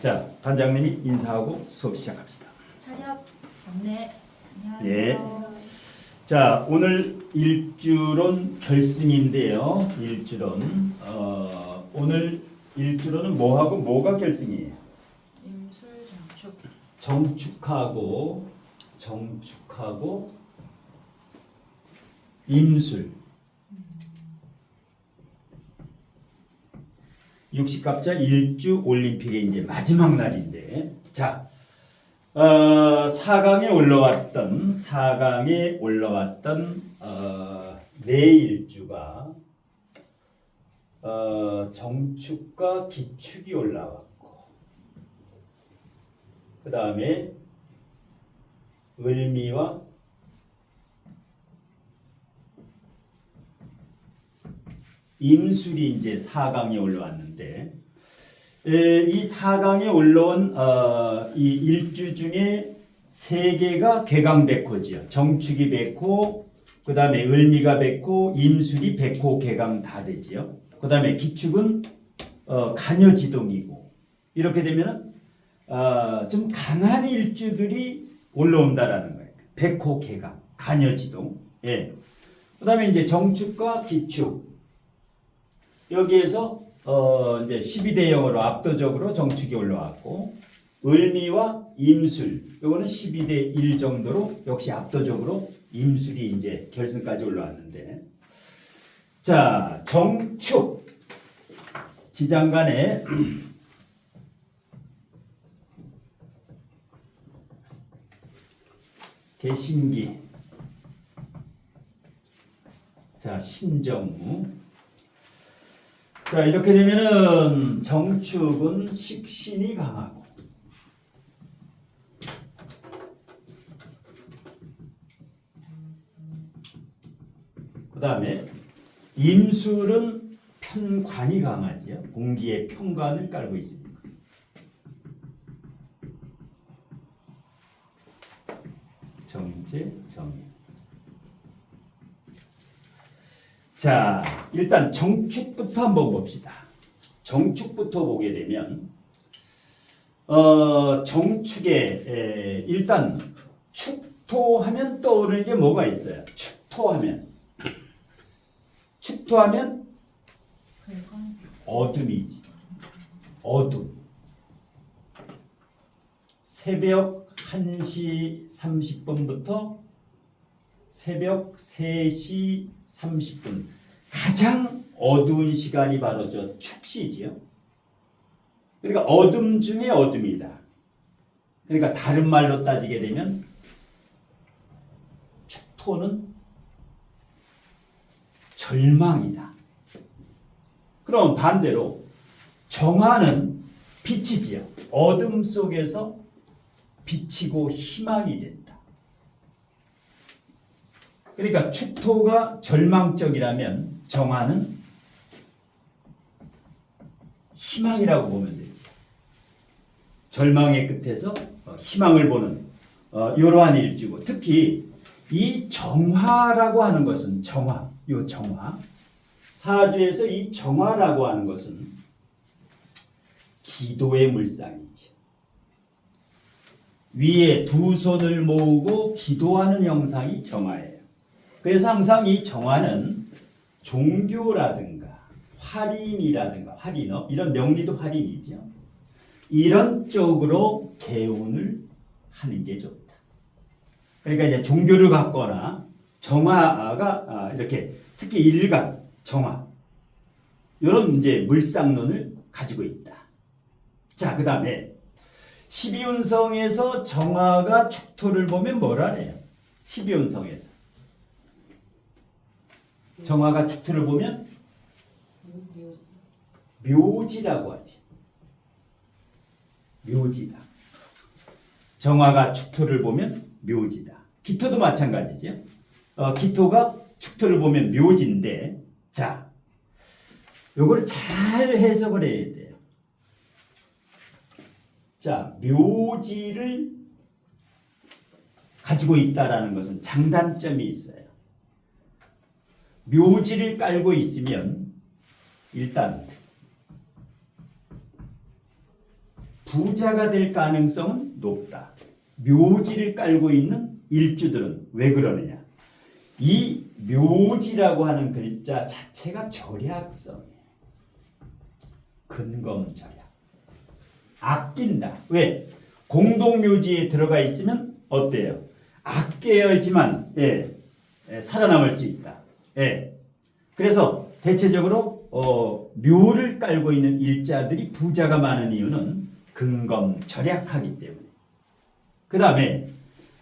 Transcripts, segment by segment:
자, 반장님이 인사하고 수업 시작합시다. 차렷. 네. 네. 안녕하세요. 자, 오늘 일주론 결승인데요. 일주론. 오늘 일주론은 뭐하고 뭐가 결승이에요? 임술 정축. 정축하고 임술. 60갑자 일주 올림픽의 이제 마지막 날인데, 자, 4강에 올라왔던 네 일주가 정축과 기축이 올라왔고, 그 다음에 을미와 임술이 이제 4강에 올라왔는데, 이 4강에 올라온 이 일주 중에 3개가 개강백호지요. 정축이 백호, 그 다음에 을미가 백호, 임술이 백호 개강 다 되지요. 그 다음에 기축은 간여지동이고, 이렇게 되면은 좀 강한 일주들이 올라온다라는 거예요. 백호 개강, 간여지동. 예. 그 다음에 이제 정축과 기축. 여기에서 이제 12대 0으로 압도적으로 정축이 올라왔고, 을미와 임술, 요거는 12대 1 정도로 역시 압도적으로 임술이 이제 결승까지 올라왔는데, 자, 정축 지장간에 개신기, 자, 신정무. 자, 이렇게 되면은 정축은 식신이 강하고, 그 다음에 임술은 편관이 강하지요. 공기에 편관을 깔고 있습니다. 정제, 정인. 자, 일단 정축부터 한번 봅시다. 정축부터 보게 되면 정축에 일단 축토하면 떠오르는 게 뭐가 있어요? 축토하면 어둠이지. 어둠. 새벽 1시 30분부터 새벽 3시 30분. 가장 어두운 시간이 바로 저 축시지요. 그러니까 어둠 중에 어둠이다. 그러니까 다른 말로 따지게 되면 축토는 절망이다. 그럼 반대로 정화는 빛이지요. 어둠 속에서 비치고 희망이 된다. 그러니까 축토가 절망적이라면 정화는 희망이라고 보면 되지. 절망의 끝에서 희망을 보는 이러한 일주고, 특히 이 정화라고 하는 것은 정화, 사주에서 이 정화라고 하는 것은 기도의 물상이지. 위에 두 손을 모으고 기도하는 형상이 정화예요. 그래서 항상 이 정화는 종교라든가 활인이라든가 활인업, 이런 명리도 활인이죠. 이런 쪽으로 개운을 하는 게 좋다. 그러니까 이제 종교를 갖거나 정화가 이렇게 특히 일간 정화 이런 이제 물상론을 가지고 있다. 자, 그 다음에 12운성에서 정화가 축토를 보면 뭐라 해요? 12운성에서 정화가 축토를 보면 묘지라고 하지. 묘지다. 정화가 축토를 보면 묘지다. 기토도 마찬가지죠. 기토가 축토를 보면 묘지인데, 자, 요걸 잘 해석을 해야 돼요. 자, 묘지를 가지고 있다라는 것은 장단점이 있어요. 묘지를 깔고 있으면 일단 부자가 될 가능성은 높다. 묘지를 깔고 있는 일주들은 왜 그러느냐? 이 묘지라고 하는 글자 자체가 절약성이에요. 근검절약. 아낀다. 왜? 공동묘지에 들어가 있으면 어때요? 아껴야지만 살아남을 수 있다. 그래서 대체적으로 묘를 깔고 있는 일자들이 부자가 많은 이유는 근검절약하기 때문에. 그 다음에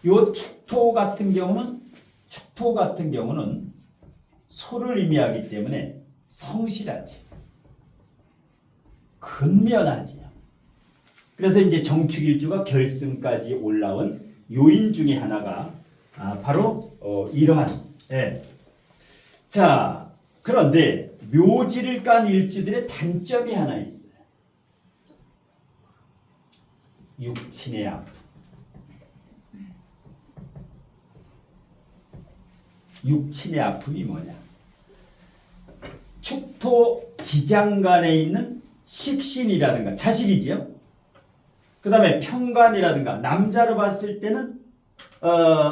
요 축토 같은 경우는 소를 의미하기 때문에 성실하지, 근면하지. 그래서 이제 정축일주가 결승까지 올라온 요인 중에 하나가 바로 이러한. 자, 그런데 묘지를 깐 일주들의 단점이 하나 있어요. 육친의 아픔. 육친의 아픔이 뭐냐? 축토 지장간에 있는 식신이라든가 자식이지요. 그 다음에 평간이라든가 남자로 봤을 때는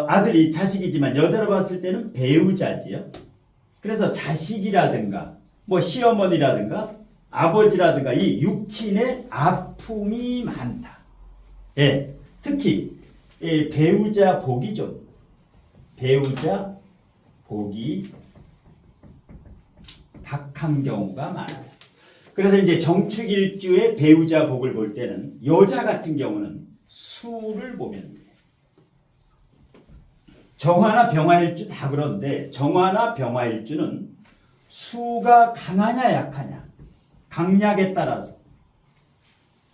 아들이 자식이지만 여자로 봤을 때는 배우자지요. 그래서 자식이라든가 뭐 시어머니라든가 아버지라든가 이 육친의 아픔이 많다. 특히 배우자 복이 박한 경우가 많아요. 그래서 이제 정축일주의 배우자 복을 볼 때는 여자 같은 경우는 수를 보면 돼요. 정화나 병화일주 다 그런데 정화나 병화일주는 수가 강하냐 약하냐, 강약에 따라서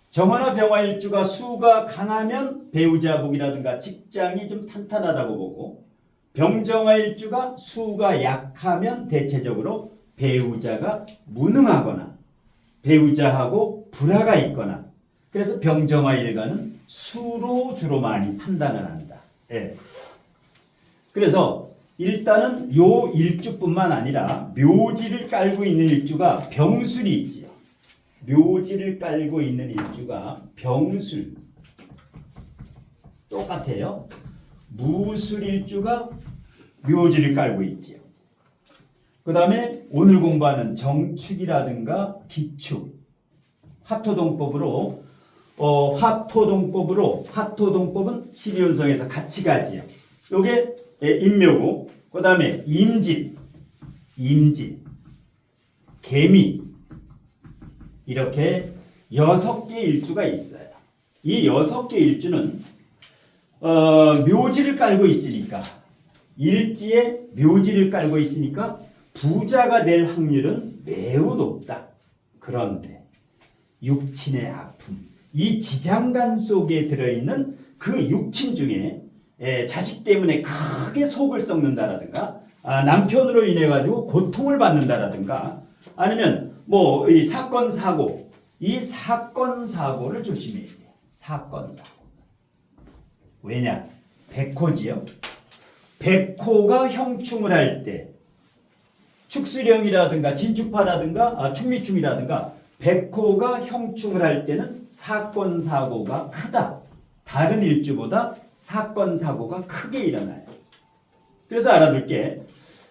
정화나 병화일주가 수가 강하면 배우자 복이라든가 직장이 좀 탄탄하다고 보고, 병정화일주가 수가 약하면 대체적으로 배우자가 무능하거나 배우자하고 불화가 있거나, 그래서 병정화일가는 수로 주로 많이 판단을 한다. 그래서 일단은 요 일주뿐만 아니라 묘지를 깔고 있는 일주가 병술이 있지요. 묘지를 깔고 있는 일주가 병술. 똑같아요. 무술일주가 묘지를 깔고 있지요. 그 다음에 오늘 공부하는 정축이라든가 기축, 화토동법으로 화토동법은 12운성에서 같이 가지요. 요게 인묘고, 그 다음에 임진, 개미, 이렇게 6개 일주가 있어요. 이 6개 일주는 묘지를 깔고 있으니까, 일지에 묘지를 깔고 있으니까 부자가 될 확률은 매우 높다. 그런데 육친의 아픔, 이 지장간 속에 들어있는 그 육친 중에 자식 때문에 크게 속을 썩는다라든가, 남편으로 인해 가지고 고통을 받는다라든가, 아니면 뭐 이 사건 사고, 이 사건 사고를 조심해야 돼요. 사건 사고. 왜냐? 백호지요. 백호가 형충을 할 때, 축수령이라든가 진축파라든가 축미충이라든가 백호가 형충을 할 때는 사건 사고가 크다. 다른 일주보다 사건 사고가 크게 일어나요. 그래서 알아둘 게,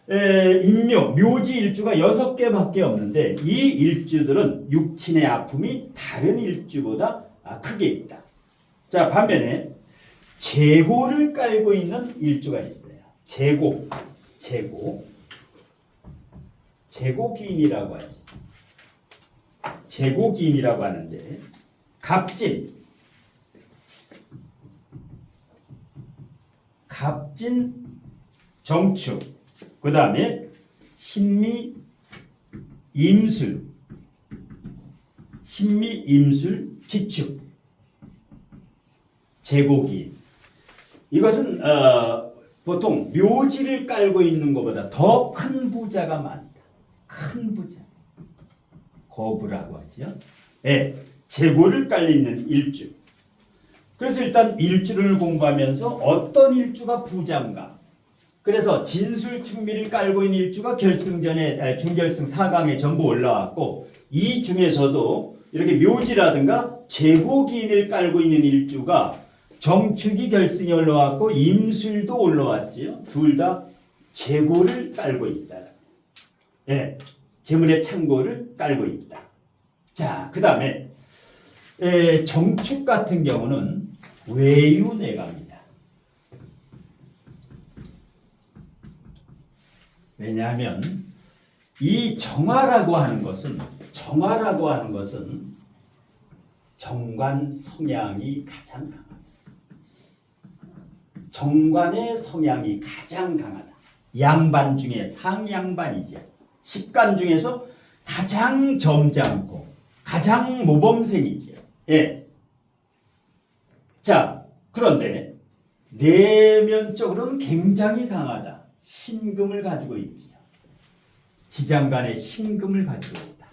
인묘, 묘지 일주가 6개밖에 없는데 이 일주들은 육친의 아픔이 다른 일주보다 크게 있다. 자, 반면에 재고를 깔고 있는 일주가 있어요. 재고기인이라고 하지. 재고기인이라고 하는데, 갑진, 정축, 그 다음에 신미, 임술, 기축, 재고기인. 이것은 보통 묘지를 깔고 있는 것보다 더 큰 부자가 많다. 큰 부자. 거부라고 하죠. 재고를 깔리는 일주. 그래서 일단 일주를 공부하면서 어떤 일주가 부자인가. 그래서 진술충미를 깔고 있는 일주가 결승전에 중결승 4강에 전부 올라왔고, 이 중에서도 이렇게 묘지라든가 제고기인을 깔고 있는 일주가 정축이 결승에 올라왔고 임술도 올라왔지요. 둘 다 제고를 깔고 있다. 예, 재물의 창고를 깔고 있다. 자, 그 다음에 정축 같은 경우는 외유내갑니다. 왜냐하면 이 정화라고 하는 것은 정관 성향이 가장 강하다. 정관의 성향이 가장 강하다. 양반 중에 상양반이죠. 식간 중에서 가장 점잖고 가장 모범생이지요. 예. 자, 그런데 내면적으로는 굉장히 강하다. 신금을 가지고 있지요. 지장간에 신금을 가지고 있다.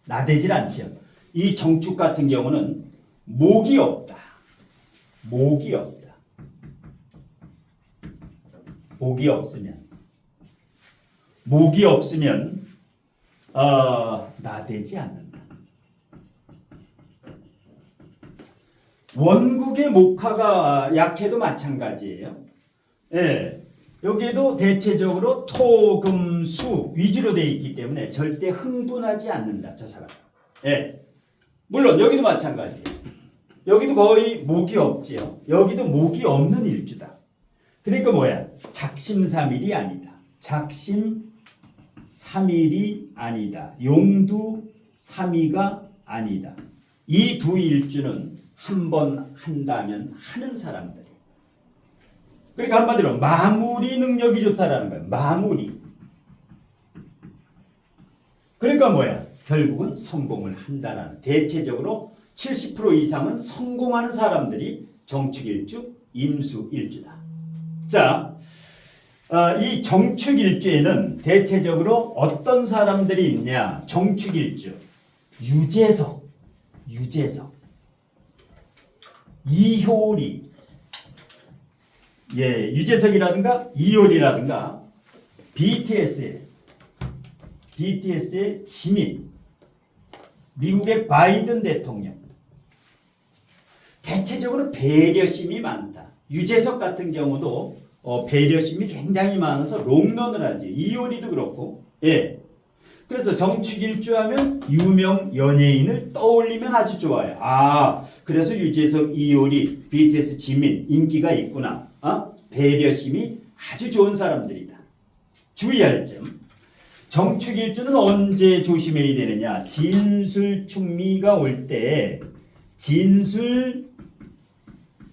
나대질 않지요. 이 정축 같은 경우는 목이 없다. 목이 없다. 목이 없으면 나대지 않는다. 원국의 목화가 약해도 마찬가지예요. 예, 여기에도 대체적으로 토, 금, 수 위주로 되어 있기 때문에 절대 흥분하지 않는다. 저 사람. 예, 물론 여기도 마찬가지예요. 여기도 거의 목이 없지요. 여기도 목이 없는 일주다. 그러니까 뭐야? 작심삼일이 아니다. 작심삼일이 아니다. 용두삼이가 아니다. 이 두 일주는 한 번 한다면 하는 사람들이. 그러니까 한마디로 마무리 능력이 좋다라는 거예요. 마무리. 그러니까 뭐야? 결국은 성공을 한다라는. 대체적으로 70% 이상은 성공하는 사람들이 정축일주, 임수일주다. 자, 이 정축일주에는 대체적으로 어떤 사람들이 있냐? 정축일주, 유재석, 이효리, 예, 유재석이라든가 이효리라든가 BTS의 지민, 미국의 바이든 대통령. 대체적으로 배려심이 많다. 유재석 같은 경우도 배려심이 굉장히 많아서 롱런을 하지. 이효리도 그렇고. 예. 그래서 정축일주하면 유명 연예인을 떠올리면 아주 좋아요. 아, 그래서 유재석, 이효리, BTS, 지민 인기가 있구나. 배려심이 아주 좋은 사람들이다. 주의할 점. 정축일주는 언제 조심해야 되느냐? 진술충미가 올 때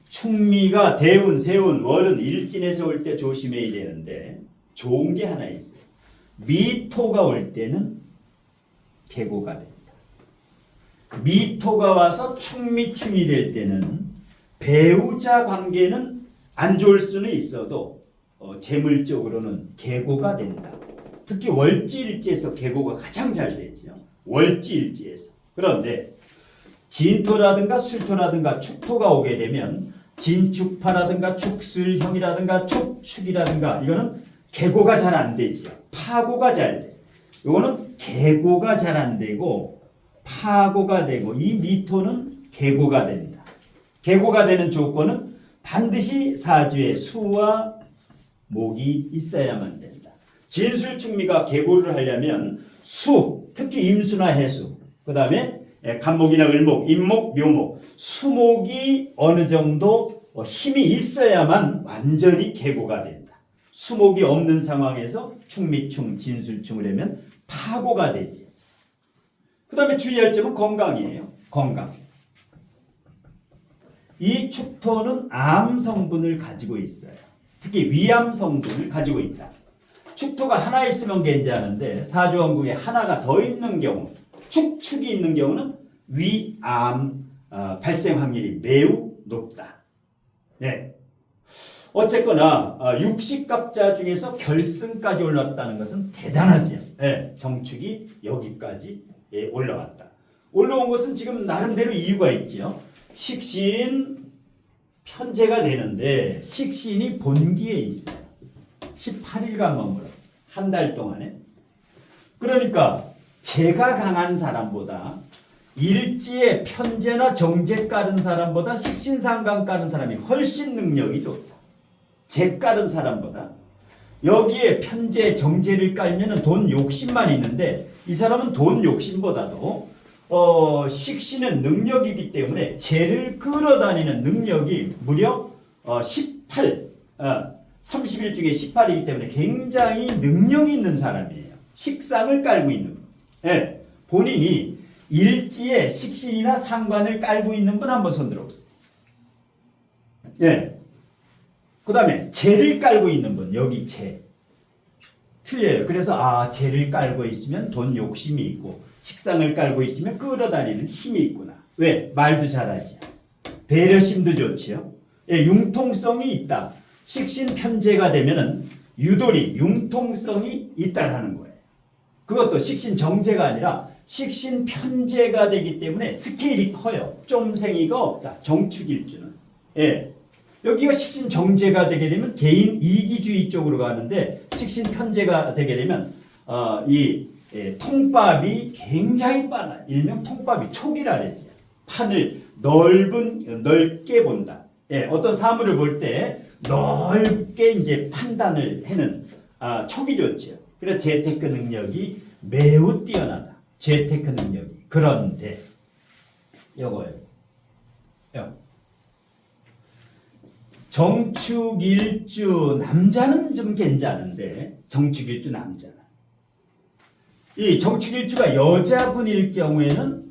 충미가 대운, 세운, 월은 일진에서 올 때 조심해야 되는데 좋은 게 하나 있어요. 미토가 올 때는 개고가 됩니다. 미토가 와서 충미 될 때는 배우자 관계는 안 좋을 수는 있어도 재물적으로는 개고가 된다. 특히 월지일지에서 개고가 가장 잘 되죠. 월지일지에서. 그런데 진토라든가 술토라든가 축토가 오게 되면 진축파라든가 축술형이라든가 축축이라든가 이거는 개고가 잘 안 되지요. 파고가 잘 돼. 이거는 개고가 잘 안 되고 파고가 되고 이 미토는 개고가 된다. 개고가 되는 조건은 반드시 사주에 수와 목이 있어야만 된다. 진술충미가 개고를 하려면 수, 특히 임수나 해수, 그 다음에 간목이나 을목, 임목, 묘목, 수목이 어느 정도 힘이 있어야만 완전히 개고가 된다. 수목이 없는 상황에서 충미충, 진술충을 하면 파고가 되지. 그 다음에 주의할 점은 건강이에요. 건강. 이 축토는 암 성분을 가지고 있어요. 특히 위암 성분을 가지고 있다. 축토가 하나 있으면 괜찮은데 사주원국에 하나가 더 있는 경우, 축축이 있는 경우는 위암 발생 확률이 매우 높다. 네. 어쨌거나 육식갑자 중에서 결승까지 올랐다는 것은 대단하지요. 네. 정축이 여기까지 올라왔다. 올라온 것은 지금 나름대로 이유가 있지요. 식신 편제가 되는데 식신이 본기에 있어요. 18일간 머물러 한 달 동안에. 그러니까 제가 강한 사람보다 일지에 편제나 정제 깔은 사람보다 식신상간 깔은 사람이 훨씬 능력이 좋다. 재 깔은 사람보다. 여기에 편제, 정제를 깔면 돈 욕심만 있는데 이 사람은 돈 욕심보다도 식신은 능력이기 때문에 재를 끌어다니는 능력이 무려 18, 30일 중에 18이기 때문에 굉장히 능력이 있는 사람이에요. 식상을 깔고 있는 분. 예, 본인이 일지에 식신이나 상관을 깔고 있는 분 한번 손 들어보세요. 예. 그 다음에 재를 깔고 있는 분, 여기 재. 틀려요. 그래서 재를 깔고 있으면 돈 욕심이 있고 식상을 깔고 있으면 끌어다니는 힘이 있구나. 왜? 말도 잘하지. 배려심도 좋지요. 예, 융통성이 있다. 식신 편제가 되면은 유돌이 융통성이 있다라는 거예요. 그것도 식신 정제가 아니라 식신 편제가 되기 때문에 스케일이 커요. 쫌생이가 없다. 정축일주는. 예. 여기가 식신 정제가 되게 되면 개인 이기주의 쪽으로 가는데 식신 편제가 되게 되면 통밥이 굉장히 빨라. 일명 통밥이 촉이라 그러지. 판을 넓게 본다. 예, 어떤 사물을 볼 때 넓게 이제 판단을 해는 촉이 좋죠. 그래서 재테크 능력이 매우 뛰어나다. 재테크 능력이. 그런데 요거예요. 정축일주 남자는 좀 괜찮은데 정축일주 남자는 이 정축일주가 여자분일 경우에는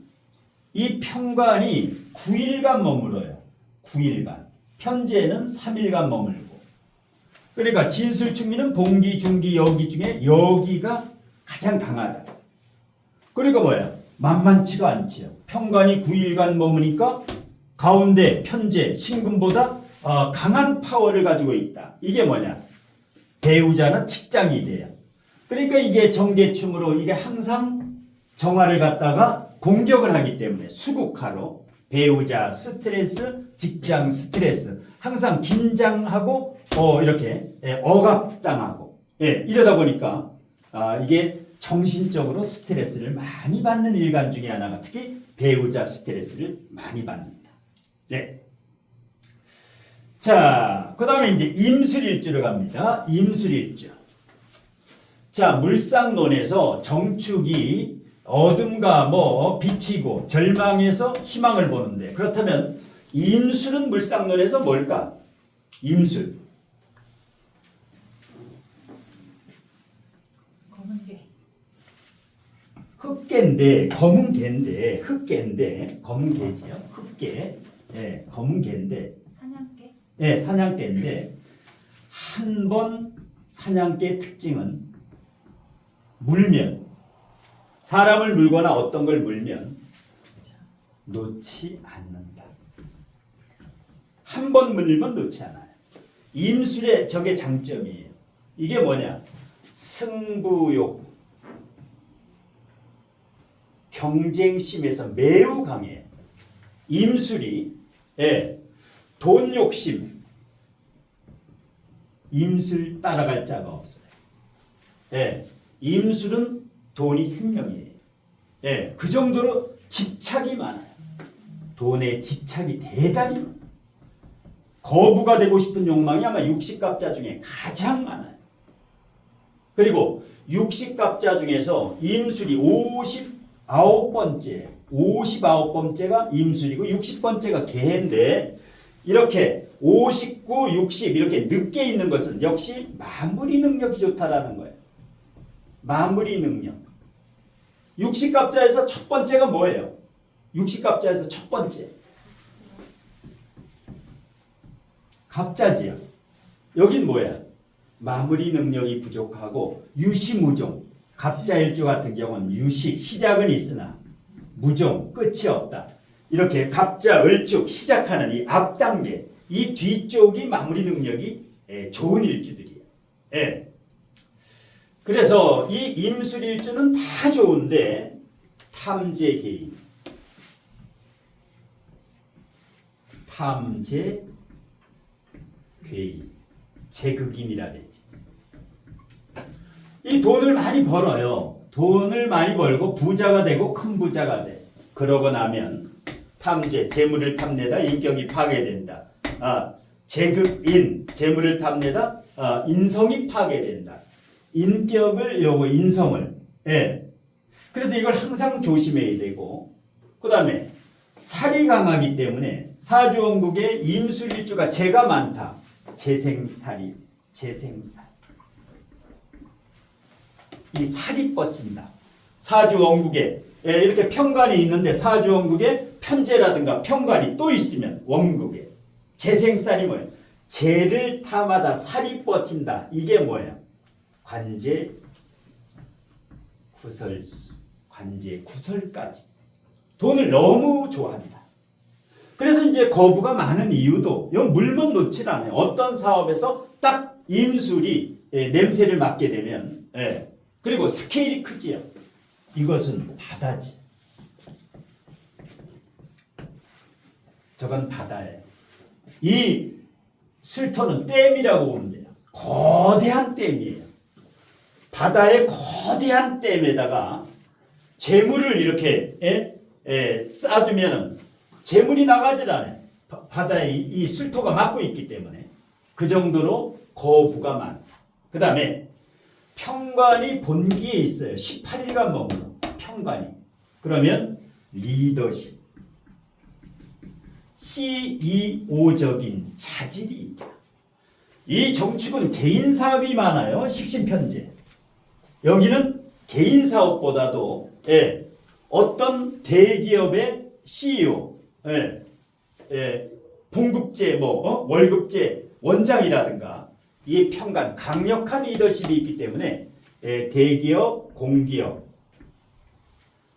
이 편관이 9일간 머물어요. 9일간. 편제는 3일간 머물고. 그러니까 진술충미는 봉기, 중기, 여기 중에 여기가 가장 강하다. 그러니까 뭐야? 만만치가 않지요. 편관이 9일간 머무니까 가운데 편제, 신금보다 강한 파워를 가지고 있다. 이게 뭐냐? 배우자나 직장이 돼요. 그러니까 이게 정계충으로 이게 항상 정화를 갖다가 공격을 하기 때문에 수국화로 배우자 스트레스, 직장 스트레스 항상 긴장하고 이렇게 억압당하고 이러다 보니까 이게 정신적으로 스트레스를 많이 받는 일간 중에 하나가 특히 배우자 스트레스를 많이 받는다. 네. 자, 그 다음에 이제 임술일주로 갑니다. 임술일주. 자, 물상론에서 정축이 어둠과 빛이고 절망에서 희망을 보는데 그렇다면 임술은 물상론에서 뭘까? 임술. 검은개. 흑개인데 검은 개인데 흑개인데 검은 개지요. 흑개. 예, 검은 개인데 사냥개. 예, 사냥개인데 한 번 사냥개의 특징은 물면 사람을 물거나 어떤 걸 물면 놓지 않는다. 한 번 물면 놓지 않아요. 임술의 저게 장점이에요. 이게 뭐냐? 승부욕, 경쟁심에서 매우 강해요. 임술이 돈 욕심, 임술 따라갈 자가 없어요. 임술은 돈이 생명이에요. 그 정도로 집착이 많아요. 돈에 집착이 대단히 많아요. 거부가 되고 싶은 욕망이 아마 60갑자 중에 가장 많아요. 그리고 60갑자 중에서 임술이 59번째가 임술이고 60번째가 개인데 이렇게 59, 60 이렇게 늦게 있는 것은 역시 마무리 능력이 좋다라는 거예요. 마무리 능력. 60갑자에서 첫 번째가 뭐예요? 60갑자에서 첫 번째. 갑자지요. 여긴 뭐야? 마무리 능력이 부족하고 유시무종. 갑자일주 같은 경우는 유시, 시작은 있으나 무종, 끝이 없다. 이렇게 갑자, 을축 시작하는 이 앞단계, 이 뒤쪽이 마무리 능력이 좋은 일주들이에요. 그래서 이 임술일주는 다 좋은데 탐재개인, 탐재괴인, 재극인이라 그랬지. 이 돈을 많이 벌어요. 돈을 많이 벌고 부자가 되고 큰 부자가 돼. 그러고 나면 탐재, 재물을 탐내다 인격이 파괴된다. 제극인, 재물을 탐내다 인성이 파괴된다. 인격을 요거 인성을 예. 그래서 이걸 항상 조심해야 되고 그 다음에 살이 강하기 때문에 사주원국에 임술일주가 재가 많다. 재생살이 재생살 이 살이 뻗친다. 사주원국에 이렇게 편관이 있는데 사주원국에 편재라든가 편관이 또 있으면 원국에 재생살이 뭐예요? 재를 탐하다 살이 뻗친다. 이게 뭐예요? 관제 구설수 관제 구설까지 돈을 너무 좋아한다. 그래서 이제 거부가 많은 이유도 이 물면 놓질 않아요. 어떤 사업에서 딱 임술이 냄새를 맡게 되면 그리고 스케일이 크지요. 이것은 바다지. 저건 바다예요. 이 술토는 댐이라고 보면 돼요. 거대한 댐이에요. 바다의 거대한 댐에다가 재물을 이렇게 쌓아두면은 재물이 나가질 않아요. 바다에 이 술토가 막고 있기 때문에 그 정도로 거부가 많다. 그 다음에 편관이 본기에 있어요. 18일간 머물러 편관이. 그러면 리더십, CEO적인 자질이 있다. 이 정축은 개인 사업이 많아요. 식신편제. 여기는 개인 사업보다도 어떤 대기업의 CEO, 봉급제, 월급제 원장이라든가 이 편관 강력한 리더십이 있기 때문에 대기업, 공기업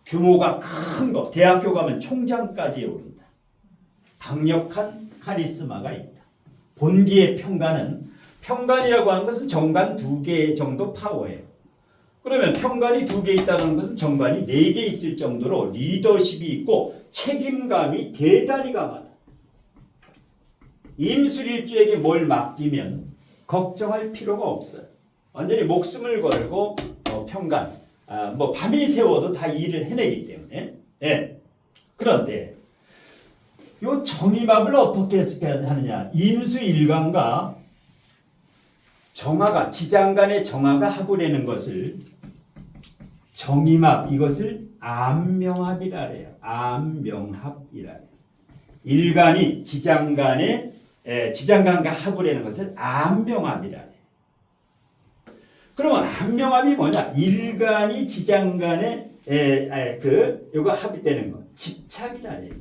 규모가 큰 거, 대학교 가면 총장까지 오른다. 강력한 카리스마가 있다. 본기의 편관은 편관이라고 하는 것은 정관 2개 정도 파워예요. 그러면 편관이 2개 있다는 것은 정관이 4개 있을 정도로 리더십이 있고 책임감이 대단히 강하다. 임술일주에게 뭘 맡기면 걱정할 필요가 없어요. 완전히 목숨을 걸고 편관, 밤이 새워도 다 일을 해내기 때문에. 그런데 요 정임합을 어떻게 하느냐? 임수일간과 정화가 지장간의 정화가 합을 것을 정임합 이것을 안명합이라 해요. 안명합이라 해요. 일간이 지장간과 합을 하는 것을 안명합이라 해요. 그러면 안명합이 뭐냐? 일간이 지장간에 요거 합의되는 거 집착이라 해요.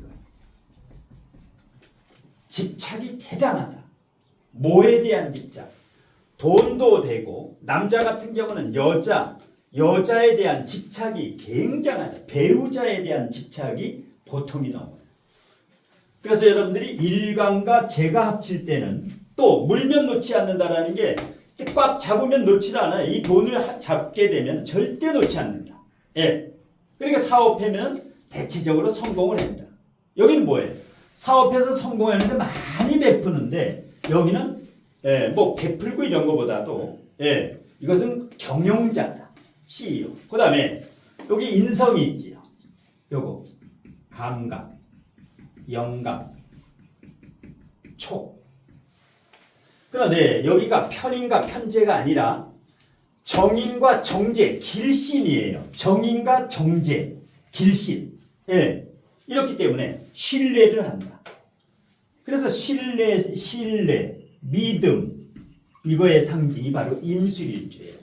집착이 대단하다. 뭐에 대한 집착? 돈도 되고 남자 같은 경우는 여자에 대한 집착이 굉장하다. 배우자에 대한 집착이 보통이 넘어요. 그래서 여러분들이 일간과 재가 합칠 때는 또 물면 놓지 않는다라는 게 꽉 잡으면 놓질 않아요. 이 돈을 잡게 되면 절대 놓지 않는다. 그러니까 사업하면 대체적으로 성공을 한다. 여기는 뭐예요? 사업해서 성공하는데 많이 베푸는데 여기는 베풀고 이런 것보다도 이것은 경영자다. CEO. 그 다음에 여기 인성이 있지요. 요거 감각, 영감, 촉. 그런데 여기가 편인과 편제가 아니라 정인과 정제, 길신이에요. 정인과 정제, 길신. 이렇기 때문에 신뢰를 한다. 그래서 신뢰, 믿음 이거의 상징이 바로 임술일주예요.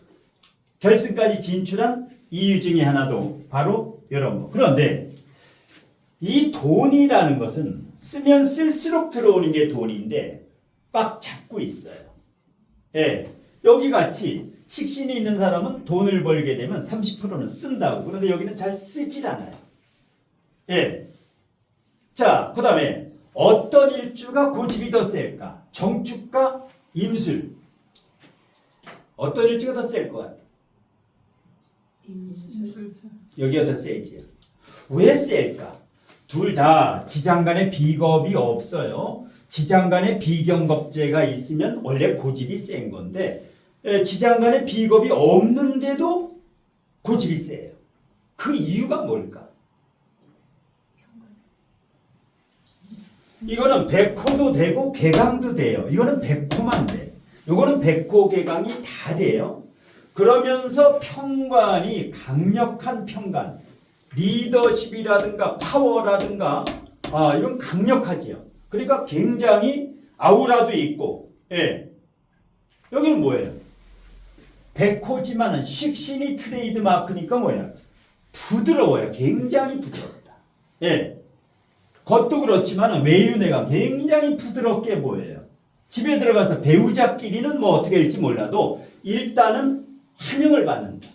결승까지 진출한 이유 중에 하나도 바로 이런 거. 그런데 이 돈이라는 것은 쓰면 쓸수록 들어오는 게 돈인데 꽉 잡고 있어요. 여기 같이 식신이 있는 사람은 돈을 벌게 되면 30%는 쓴다고. 그런데 여기는 잘 쓰질 않아요. 자, 그 다음에 어떤 일주가 고집이 더 셀까? 정축과 임술. 어떤 일주가 더 셀 것 같아? 임술. 여기가 더 세지요. 왜 셀까? 둘 다 지장간에 비겁이 없어요. 지장간에 비경겁제가 있으면 원래 고집이 센 건데 지장간에 비겁이 없는데도 고집이 세요. 그 이유가 뭘까? 이거는 백호도 되고 개강도 돼요. 이거는 백호만 돼. 이거는 백호 개강이 다 돼요. 그러면서 평관이 강력한 평관, 리더십이라든가 파워라든가 이건 강력하지요. 그러니까 굉장히 아우라도 있고, 예. 여기는 뭐예요? 백호지만은 식신이 트레이드 마크니까 뭐야? 부드러워요. 굉장히 부드럽다. 예. 겉도 그렇지만 외유내가 굉장히 부드럽게 보여요. 집에 들어가서 배우자끼리는 뭐 어떻게 될지 몰라도 일단은 환영을 받는다.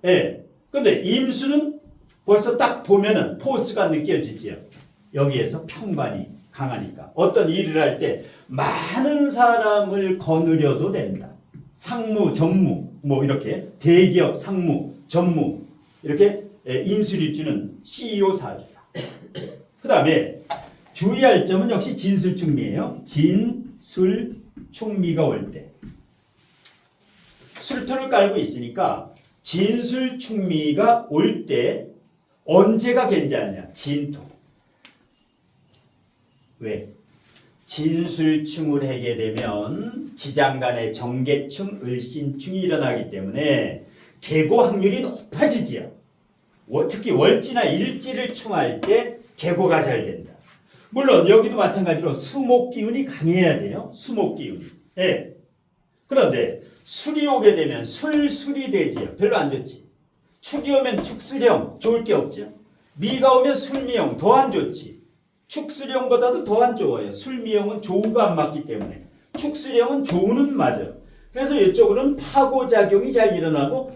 예. 근데 임수는 벌써 딱 보면은 포스가 느껴지지요. 여기에서 평관이 강하니까. 어떤 일을 할 때 많은 사람을 거느려도 된다. 상무, 전무, 뭐 이렇게 대기업 상무, 전무 이렇게 임술일주는 CEO 사주다. 그 다음에 주의할 점은 역시 진술충미예요. 진술충미가 올 때. 술토를 깔고 있으니까 진술충미가 올 때 언제가 괜찮냐? 진토. 왜? 진술충을 하게 되면 지장간에 정계충, 을신충이 일어나기 때문에 개고 확률이 높아지지요. 특히 월지나 일지를 충할 때 개고가 잘 된다. 물론 여기도 마찬가지로 수목 기운이 강해야 돼요. 수목 기운이. 예. 그런데 술이 오게 되면 술술이 되지요. 별로 안 좋지. 축이 오면 축술형 좋을 게 없죠. 미가 오면 술미형 더 안 좋지. 축술형보다도 더 안 좋아요. 술미형은 조우가 안 맞기 때문에. 축술형은 조우는 맞아요. 그래서 이쪽으로는 파고작용이 잘 일어나고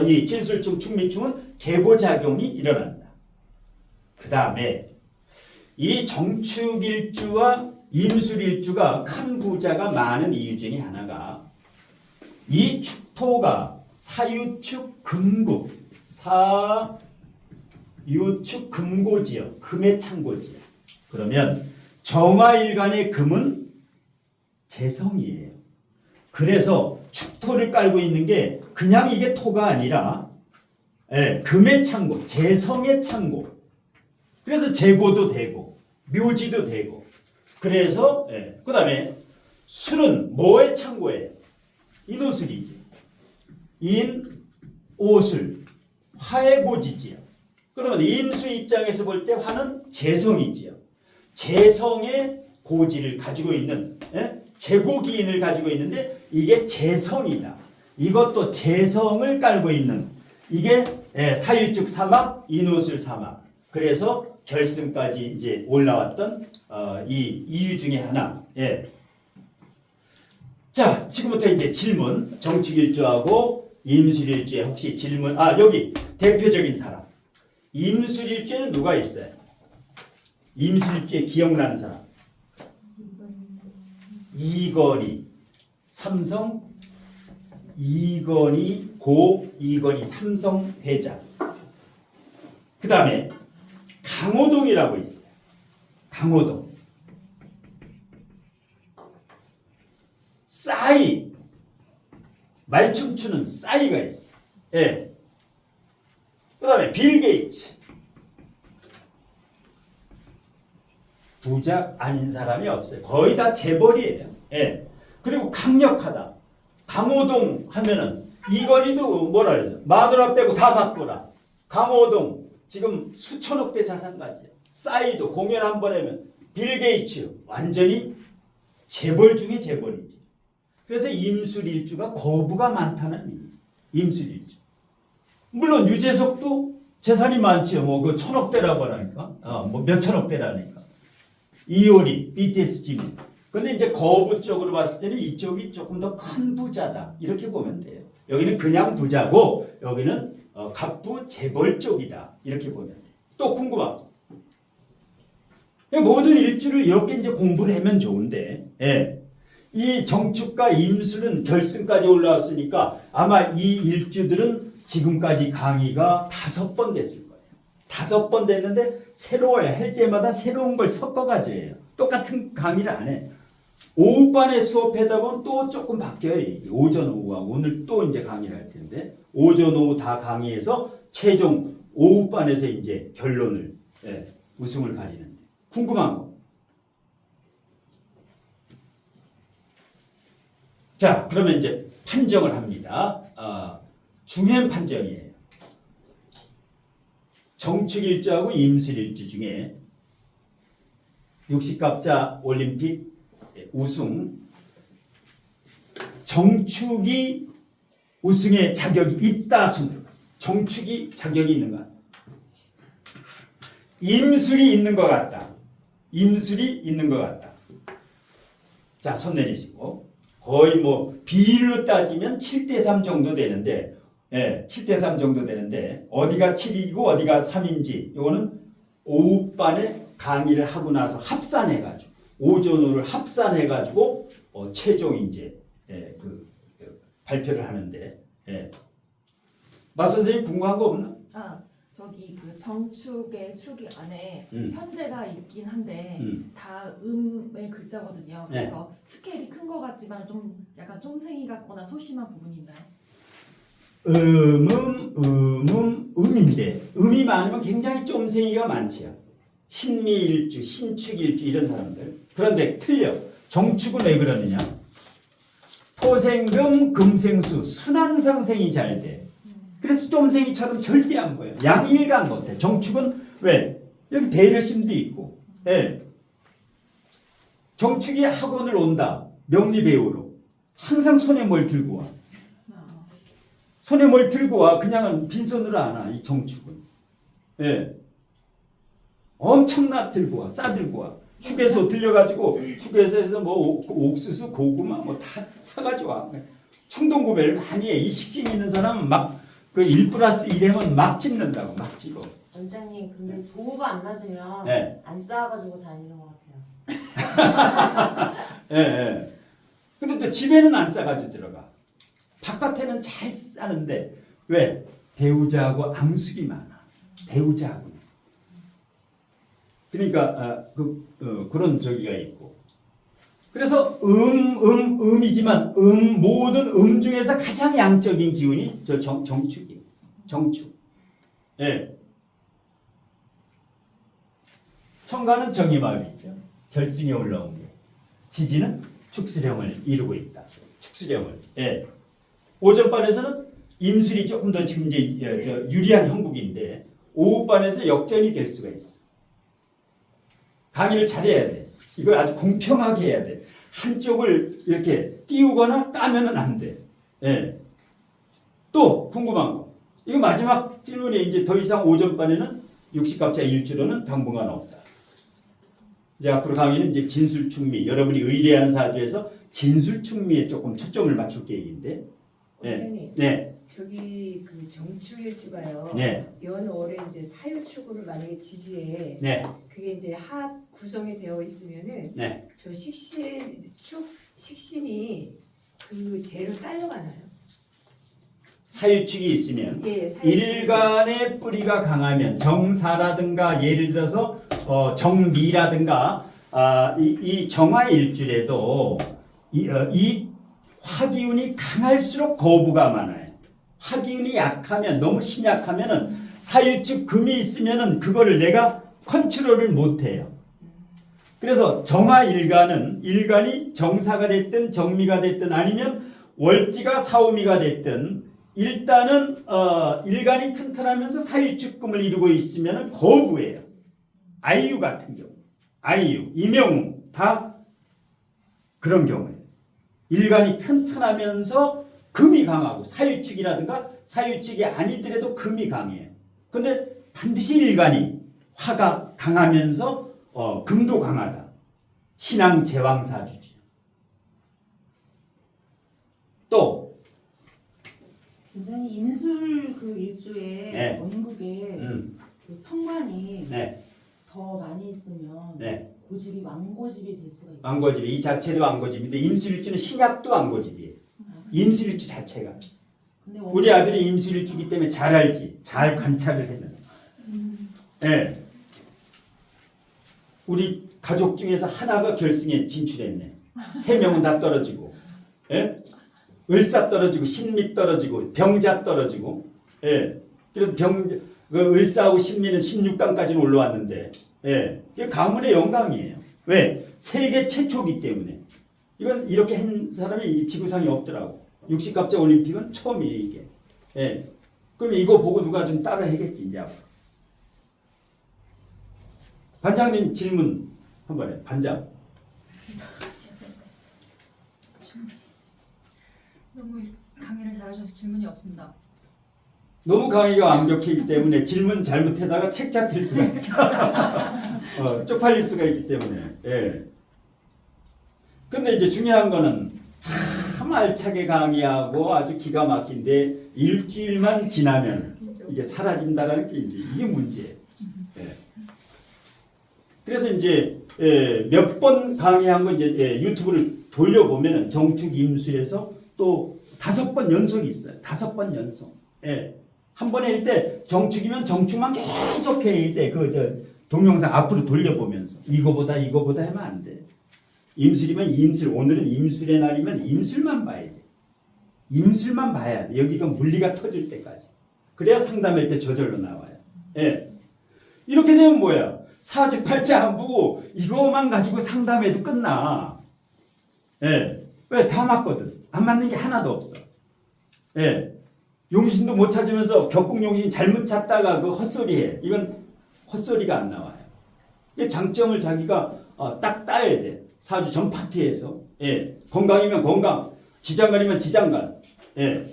이 진술충, 충미충은 개고작용이 일어난다. 그 다음에 이 정축일주와 임술일주가 큰 부자가 많은 이유 중에 하나가 이 축토가 사유축 금고, 사유축 금고지요. 금의 창고지요. 그러면 정화일간의 금은 재성이에요. 그래서 축토를 깔고 있는 게 그냥 이게 토가 아니라 금의 창고, 재성의 창고. 그래서 재고도 되고 묘지도 되고. 그래서 그 다음에 술은 뭐의 창고예요? 인오술이지. 인오술, 화의 고지지요. 그러면 임수 입장에서 볼 때 화는 재성이지요. 재성의 고지를 가지고 있는 재고기인을 가지고 있는데 이게 재성이다. 이것도 재성을 깔고 있는 이게 사유축 사막, 인오술 사막. 그래서 결승까지 이제 올라왔던 이 이유 중에 하나. 예. 자, 지금부터 이제 질문. 정축일주하고 임술일주에 혹시 질문. 여기 대표적인 사람. 임술일주에는 누가 있어요? 임술일주에 기억나는 사람. 이건희, 삼성, 이건희, 이건희 삼성 회장. 그 다음에 강호동이라고 있어요. 강호동. 싸이. 말춤추는 싸이가 있어요. 예. 그 다음에 빌 게이츠. 부자 아닌 사람이 없어요. 거의 다 재벌이에요. 예. 그리고 강력하다. 강호동 하면은 이건희도 뭐라 그러죠? 마누라 빼고 다 바꾸라. 강호동 지금 수천억 대 자산 가지요. 싸이도 공연 한 번 하면 빌 게이츠 완전히 재벌 중에 재벌이지. 그래서 임술일주가 거부가 많다는 임술일주. 물론 유재석도 재산이 많지요. 뭐 그 천억대라고 하니까, 뭐 몇천억대라니까. 이효리, BTS 지민. 근데 이제 거부 쪽으로 봤을 때는 이쪽이 조금 더 큰 부자다. 이렇게 보면 돼요. 여기는 그냥 부자고 여기는 갑부 재벌 쪽이다. 이렇게 보면 돼요. 또 궁금한 거. 모든 일주를 이렇게 이제 공부를 하면 좋은데, 예. 이 정축과 임수는 결승까지 올라왔으니까 아마 이 일주들은 지금까지 강의가 5번 됐을 거예요. 5번 됐는데 새로워야 할 때마다 새로운 걸 섞어가지고 해요. 똑같은 강의를 안 해. 오후반에 수업하다 보면 또 조금 바뀌어요. 이게. 오전 오후하고 오늘 또 이제 강의를 할 텐데 오전 오후 다 강의해서 최종 오후반에서 이제 결론을 우승을 가리는데 궁금한 거. 자, 그러면 이제 판정을 합니다. 중요한 판정이에요. 정축일주하고 임술일주 중에 60갑자 올림픽 우승, 정축이 우승의 자격이 있다 손 들어봤어요. 정축이 자격이 있는가? 임술이 있는 것 같다. 임술이 있는 것 같다. 자, 손 내리시고 거의 뭐 비율로 따지면 7대3 정도 되는데, 예, 7대3 정도 되는데 어디가 7이고 어디가 3인지 이거는 오후반에 강의를 하고 나서 합산해가지고 오전호를 합산해가지고 최종 이제 발표를 하는데, 예. 마 선생님 궁금한 거 없나? 저기 그 정축의 축이 안에 음. 현재가 있긴 한데 다 음의 글자거든요. 네. 그래서 스케일이 큰 것 같지만 좀 약간 쫌생이 같거나 소심한 부분이 있나요? 음인데 음이 많으면 굉장히 쫌생이가 많지요. 신미일주, 신축일주 이런 사람들. 그런데 틀려. 정축은 왜 그러느냐? 토생금, 금생수, 순환상생이 잘 돼. 그래서 쫌생이처럼 절대 안 보여. 양일간 못해. 정축은 왜? 여기 배려심도 있고. 예. 정축이 학원을 온다. 명리 배우러. 항상 손에 뭘 들고 와. 손에 뭘 들고 와. 그냥은 빈손으로 안 와. 이 정축은. 예. 엄청나 들고 와. 싸들고 와. 휴게소 들려가지고 휴게소에서 뭐 옥수수, 고구마 뭐 다 사가지고 와. 충동 구매를 많이 해. 이 식심 있는 사람은 막 그 1+1하면 막 집는다고. 막 집어. 원장님 근데 조우가 안 맞으면 네. 안 쌓아가지고 다니는 것 같아요. 예, 예. 근데 또 집에는 안 싸가지고 들어가. 바깥에는 잘 싸는데 왜? 배우자하고 앙숙이 많아. 배우자하고. 그러니까 그런 저기가 있고. 그래서 음이지만 모든 음 중에서 가장 양적인 기운이 저 정축이에요. 정축. 예. 청가는 정의마을이죠. 결승에 올라온 게. 지지는 축수령을 이루고 있다. 축수령을. 예. 오전반에서는 임술이 조금 더 지금 이제 유리한 형국인데 오후반에서 역전이 될 수가 있어. 강의를 잘해야 돼. 이걸 아주 공평하게 해야 돼. 한쪽을 이렇게 띄우거나 까면은 안 돼. 예. 또 궁금한 거. 이거 마지막 질문에 이제 더 이상 오전반에는 60갑자 일주로는 당분간 없다. 이제 앞으로 강의는 이제 진술충미, 여러분이 의뢰하는 사주에서 진술충미에 조금 초점을 맞출 계획인데. 원장님, 네. 저기 그 정축일주가요. 네. 연월에 이제 사유축으로 만약에 지지에 네. 그게 이제 하 구성이 되어 있으면은 네. 저 식신이 그 재로 딸려가나요? 사유축이 있으면 예, 사유축. 일간의 뿌리가 강하면 정사라든가 예를 들어서 정미라든가 이 정화일주에도 이 화기운이 강할수록 거부가 많아요. 화기운이 약하면 너무 신약하면은 사유축 금이 있으면은 그거를 내가 컨트롤을 못해요. 그래서 정화일간은 일간이 정사가 됐든 정미가 됐든 아니면 월지가 사오미가 됐든 일단은 일간이 튼튼하면서 사유축금을 이루고 있으면은 거부해요. 아이유 같은 경우, 아이유, 이명웅 다 그런 경우예요. 일간이 튼튼하면서 금이 강하고 사유축이라든가 사유축이 아니더라도 금이 강해요. 근데 반드시 일간이 화가 강하면서 금도 강하다. 신앙 제왕사주지. 또 굉장히 임술 그 일주에 네. 원국에 그 평관이 네. 더 많이 있으면 네. 고집이 왕고집이 될 수가 있어요. 왕고집이 이 자체도 왕고집인데 임술일주는 신약도 왕고집이에요. 임술일주 자체가. 근데 우리 아들이 임술일주기 때문에 잘 알지. 잘 관찰을 했는. 네. 우리 가족 중에서 하나가 결승에 진출했네. 3명은 다 떨어지고. 예? 을사 떨어지고 신미 떨어지고 병자 떨어지고. 예. 그래도 그 을사하고 신미는 16강까지는 올라왔는데. 예. 이게 가문의 영광이에요. 왜? 세계 최초기 때문에. 이건 이렇게 한 사람이 지구상에 없더라고. 60갑자 올림픽은 처음이에요, 이게. 예. 그럼 이거 보고 누가 좀 따라 해겠지, 이제 앞으로. 반장님 질문 한번 해. 반장. 너무 강의를 잘하셔서 질문이 없습니다. 너무 강의가 완벽하기 때문에 질문 잘못하다가 책 잡힐 수가 있어. 쪽팔릴 수가 있기 때문에. 예. 근데 이제 중요한 거는 참 알차게 강의하고 아주 기가 막힌데 일주일만 지나면 이게 사라진다라는 게 이제 이게 문제예요. 예. 그래서 이제 몇 번 강의한 거 이제 유튜브를 돌려보면은 정축 임술에서 또 5번 연속이 있어요. 5번 연속. 예. 한 번에 할 때 정축이면 정축만 계속 해야 돼. 동영상 앞으로 돌려보면서 이거보다 하면 안 돼. 임술이면 임술. 오늘은 임술의 날이면 임술만 봐야 돼. 임술만 봐야 돼. 여기가 물리가 터질 때까지. 그래야 상담할 때 저절로 나와요. 예. 이렇게 되면 뭐야? 사주팔자 안 보고 이거만 가지고 상담해도 끝나. 예. 왜? 다 맞거든. 안 맞는 게 하나도 없어. 예. 용신도 못 찾으면서 격국용신 잘못 찾다가 그 헛소리해. 이건 헛소리가 안 나와요. 이 장점을 자기가 딱 따야 돼. 사주 전 파트에서. 예. 건강이면 건강, 지장간이면 지장간. 예.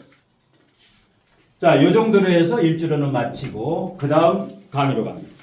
자, 요 정도로 해서 일주로는 마치고 그 다음 강의로 갑니다.